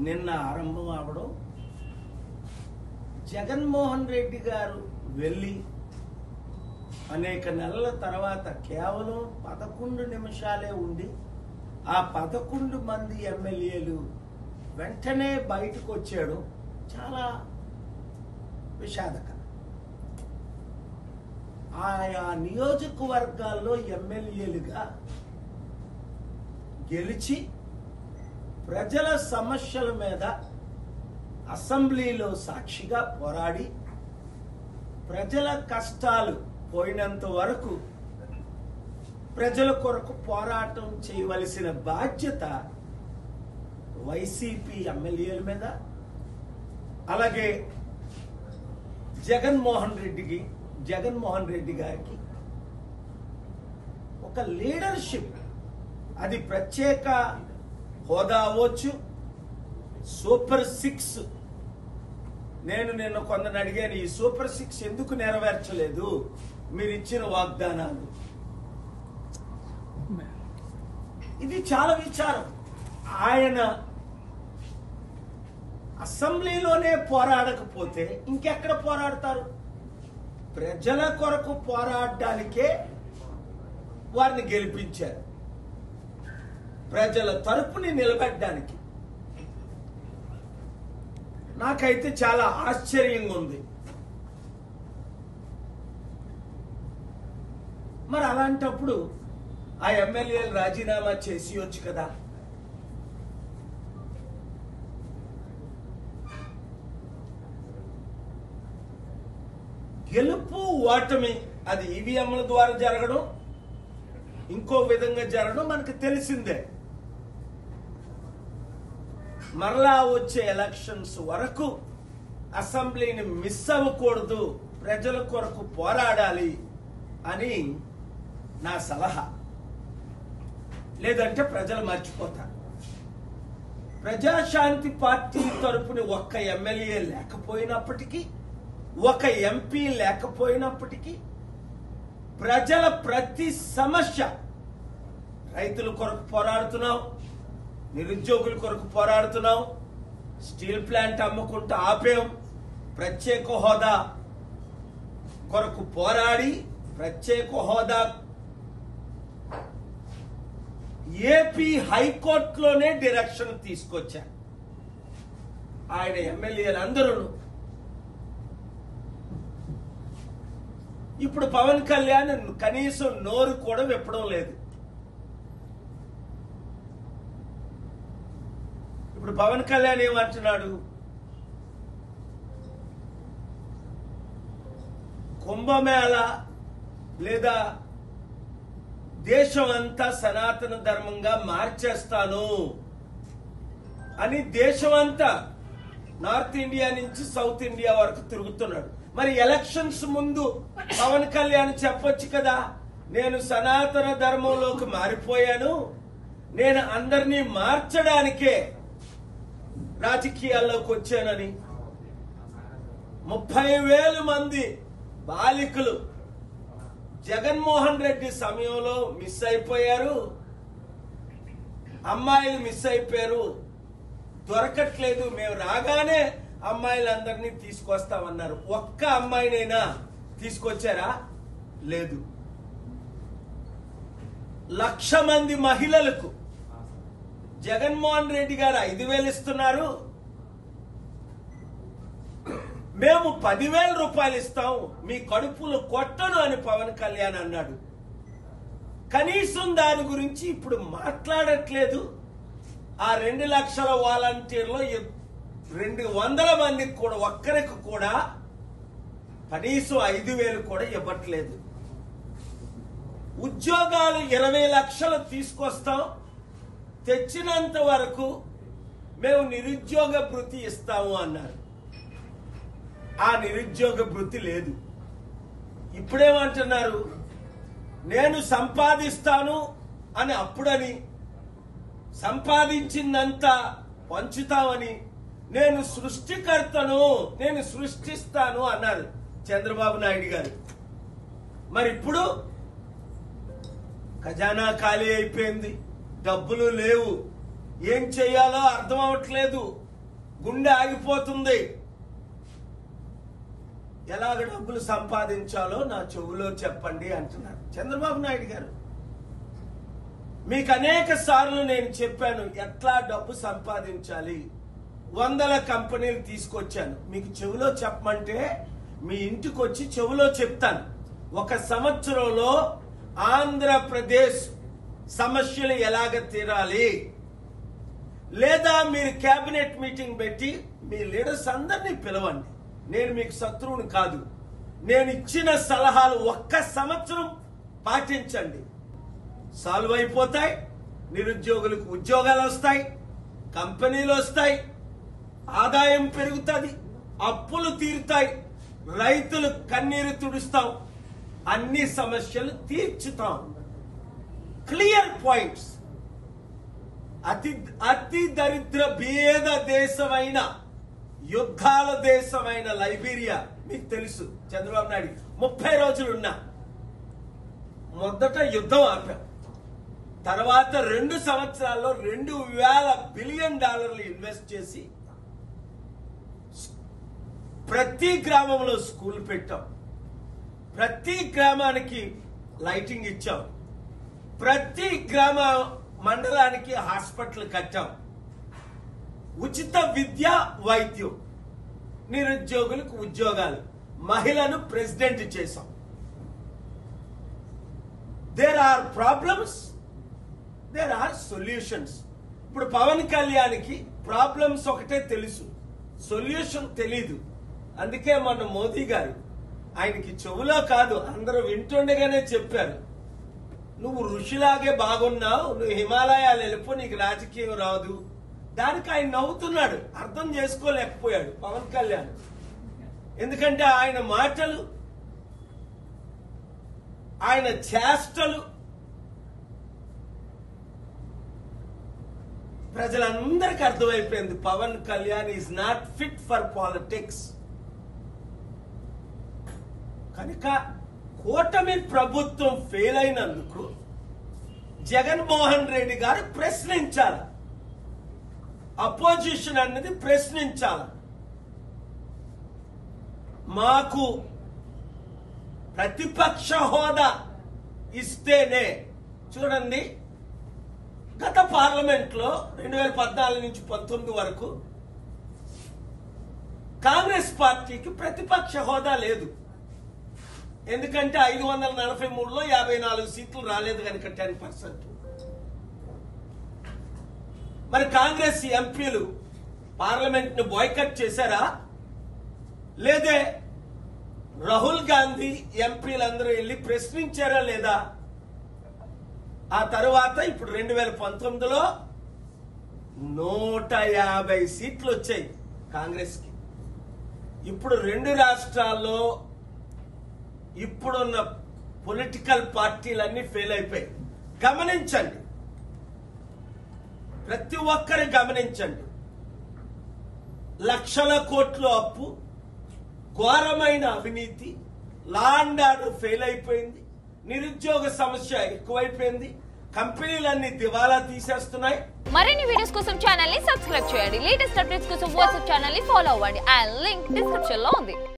నిన్న ఆరంభం అవడం, జగన్మోహన్ రెడ్డి గారు వెళ్ళి అనేక నెలల తర్వాత కేవలం 11 నిమిషాలే ఉండి ఆ 11 మంది ఎమ్మెల్యేలు వెంటనే బయటకు వచ్చాడు. చాలా విషాదకరం. ఆయా నియోజకవర్గాల్లో ఎమ్మెల్యేలుగా గెలిచి ప్రజల సమస్యల మీద అసెంబ్లీలో సాక్షిగా పోరాడి ప్రజల కష్టాలు పోయినంత వరకు ప్రజల కొరకు పోరాటం చేయవలసిన బాధ్యత వైసీపీ ఎమ్మెల్యేల మీద, అలాగే జగన్మోహన్ రెడ్డి గారికి ఒక లీడర్షిప్, అది ప్రత్యేక హోదా అవ్వచ్చు, సూపర్ 6. నేను నిన్న కొందరిని అడిగాను, ఈ సూపర్ 6 ఎందుకు నెరవేర్చలేదు మీరు ఇచ్చిన వాగ్దానాలు? ఇది చాలా విచారం. ఆయన అసెంబ్లీలోనే పోరాడకపోతే ఇంకెక్కడ పోరాడతారు? ప్రజల కొరకు పోరాడడానికే వారిని గెలిపించారు, ప్రజల తరపుని నిలబెట్టడానికి. నాకైతే చాలా ఆశ్చర్యంగా ఉంది. మరి అలాంటప్పుడు ఆ ఎమ్మెల్యేలు రాజీనామా చేసియొచ్చు కదా. గెలుపు ఓటమి అది ఈవీఎంల ద్వారా జరగడం, ఇంకో విధంగా జరగడం మనకు తెలిసిందే. మరలా వచ్చే ఎలక్షన్స్ వరకు అసెంబ్లీని మిస్ అవ్వకూడదు, ప్రజల కొరకు పోరాడాలి అని నా సలహా. లేదంటే ప్రజలు మర్చిపోతారు. ప్రజాశాంతి పార్టీ తరపున ఒక్క ఎమ్మెల్యే లేకపోయినప్పటికీ, ఒక ఎంపీ లేకపోయినప్పటికీ, ప్రజల ప్రతి సమస్య, రైతుల కొరకు పోరాడుతున్నాం, నిరుద్యోగుల కొరకు పోరాడుతున్నాం, స్టీల్ ప్లాంట్ అమ్ముకుంటూ ఆపేం, ప్రత్యేక హోదా కొరకు పోరాడి ప్రత్యేక హోదా ఏపీ హైకోర్టులోనే డైరెక్షన్ తీసుకొచ్చారు ఆయన ఎమ్మెల్యేలు అందరూ. ఇప్పుడు పవన్ కళ్యాణ్ కనీసం నోరు కూడా విప్పడం లేదు. ఇప్పుడు పవన్ కళ్యాణ్ ఏమంటున్నాడు? కుంభమేళ లేదా దేశం అంతా సనాతన ధర్మంగా మార్చేస్తాను అని దేశం అంతా నార్త్ ఇండియా నుంచి సౌత్ ఇండియా వరకు తిరుగుతున్నాడు. మరి ఎలక్షన్స్ ముందు పవన్ కళ్యాణ్ చెప్పొచ్చు కదా, నేను సనాతన ధర్మంలోకి మారిపోయాను, నేను అందరినీ మార్చడానికే రాజకీయాల్లోకి వచ్చానని. 30,000 మంది బాలికలు జగన్మోహన్ రెడ్డి సమయంలో మిస్ అయిపోయారు, అమ్మాయిలు మిస్ అయిపోయారు, దొరకట్లేదు, మేము రాగానే అమ్మాయిలందరినీ తీసుకొస్తామన్నారు. ఒక్క అమ్మాయినైనా తీసుకొచ్చారా? లేదు. 1,00,000 మంది మహిళలకు జగన్మోహన్ రెడ్డి గారు 5,000 ఇస్తున్నారు, మేము 10,000 రూపాయలు ఇస్తాం, మీ కడుపులు కొట్టను అని పవన్ కళ్యాణ్ అన్నాడు. కనీసం దాని గురించి ఇప్పుడు మాట్లాడట్లేదు. ఆ 2 లక్షల వాలంటీర్లో 200 మందికి కూడా ఒక్కరికి కూడా కనీసం 5,000 కూడా ఇవ్వట్లేదు. ఉద్యోగాలు 20 లక్షలు తీసుకొస్తాం, తెచ్చినంత వరకు మేము నిరుద్యోగ భృతి ఇస్తాము అన్నారు. ఆ నిరుద్యోగ భృతి లేదు. ఇప్పుడేమంటున్నారు? నేను సంపాదిస్తాను అని, అప్పుడని సంపాదించిందంతా పంచుతామని, నేను సృష్టికర్తను, నేను సృష్టిస్తాను అన్నారు చంద్రబాబు నాయుడు గారు. మరి ఇప్పుడు ఖజానా ఖాళీ అయిపోయింది, డబ్బులు లేవు, ఏం చేయాలో అర్థం అవ్వట్లేదు. గుండె ఆగిపోతుంది. ఎలాగ డబ్బులు సంపాదించాలో నా చెవులో చెప్పండి అంటున్నారు చంద్రబాబు నాయుడు గారు. మీకు అనేక సార్లు నేను చెప్పాను ఎట్లా డబ్బు సంపాదించాలి. 100 కంపెనీలు తీసుకొచ్చాను. మీకు చెవిలో చెప్పమంటే మీ ఇంటికి వచ్చి చెవిలో చెప్తాను. 1 సంవత్సరంలో ఆంధ్రప్రదేశ్ సమస్యలు ఎలాగ తీరాలి, లేదా మీరు కేబినెట్ మీటింగ్ పెట్టి మీ లీడర్స్ అందరినీ పిలవండి. నేను మీకు శత్రువుని కాదు. నేను ఇచ్చిన సలహాలు 1 సంవత్సరం పాటించండి, సాల్వ్ అయిపోతాయి. నిరుద్యోగులకు ఉద్యోగాలు వస్తాయి, కంపెనీలు వస్తాయి, ఆదాయం పెరుగుతుంది, అప్పులు తీరుతాయి, రైతులు కన్నీరు తుడుస్తాం, అన్ని సమస్యలు తీర్చుతాం. Clear points. అతి దరిద్ర బీద దేశమైన, యుద్ధాల దేశమైన లైబీరియా మీకు తెలుసు. చంద్రబాబు నాయుడు 30 రోజులు ఉన్నా. మొదట యుద్ధం ఆపాం, తర్వాత 2 సంవత్సరాల్లో $2,000 బిలియన్ ఇన్వెస్ట్ చేసి ప్రతి గ్రామంలో స్కూల్ పెట్టాం, ప్రతి గ్రామానికి లైటింగ్ ఇచ్చాం, ప్రతి గ్రామ మండలానికి హాస్పిటల్ కట్టాం, ఉచిత విద్య వైద్యం, నిరుద్యోగులకు ఉద్యోగాలు, మహిళను ప్రెసిడెంట్ చేశాం. There are problems, there are solutions. ఇప్పుడు పవన్ కళ్యాణ్కి ప్రాబ్లమ్స్ ఒకటే తెలుసు, సొల్యూషన్ తెలీదు. అందుకే మన మోదీ గారు ఆయనకి చెవులో కాదు అందరూ వింటుండగానే చెప్పారు, నువ్వు ఋషిలాగే బాగున్నావు, నువ్వు హిమాలయాలు వెళ్ళిపో, నీకు రాజకీయం రాదు. దానికి ఆయన నవ్వుతున్నాడు, అర్థం చేసుకోలేకపోయాడు పవన్ కళ్యాణ్. ఎందుకంటే ఆయన మాటలు, ఆయన చేష్టలు ప్రజలందరికీ అర్థమైపోయింది. Pawan Kalyan is not fit for politics. కనుక కూటమి ప్రభుత్వం ఫెయిల్ అయినందుకు జగన్మోహన్ రెడ్డి గారు ప్రశ్నించాలి, అపోజిషన్ అన్నది ప్రశ్నించాలి. మాకు ప్రతిపక్ష హోదా ఇస్తేనే, చూడండి గత పార్లమెంట్ లో 2014 నుంచి 19 వరకు కాంగ్రెస్ పార్టీకి ప్రతిపక్ష హోదా లేదు. ఎందుకంటే 543లో 54 సీట్లు రాలేదు కనుక 10%. మరి కాంగ్రెస్ ఎంపీలు పార్లమెంట్ ను బాయ్కట్ చేశారా? లేదే రాహుల్ గాంధీ ఎంపీలందరూ వెళ్ళి ప్రశ్నించారా లేదా? ఆ తరువాత ఇప్పుడు 2019లో 150 సీట్లు వచ్చాయి కాంగ్రెస్ కి. ఇప్పుడు 2 రాష్ట్రాల్లో ఇప్పుడున్న పొలిటికల్ పార్టీలన్నీ ఫెయిల్ అయిపోయాయి. గమనించండి, ప్రతి ఒక్కరు గమనించండి. లక్షల కోట్ల అప్పు, ఘోరమైన అవినీతి, లా అండ్ ఆర్డర్ ఫెయిల్ అయిపోయింది, నిరుద్యోగ సమస్య ఎక్కువైపోయింది, కంపెనీలన్నీ దివాలా తీసేస్తున్నాయి. మరిన్ని వీడియోస్ కోసం ఛానల్ ని సబ్స్క్రైబ్ చేయండి. లేటెస్ట్ అప్డేట్స్ కోసం వాట్సాప్ ఛానల్ ని ఫాలో అవ్వండి. ఆ లింక్ డిస్క్రిప్షన్ లో ఉంది.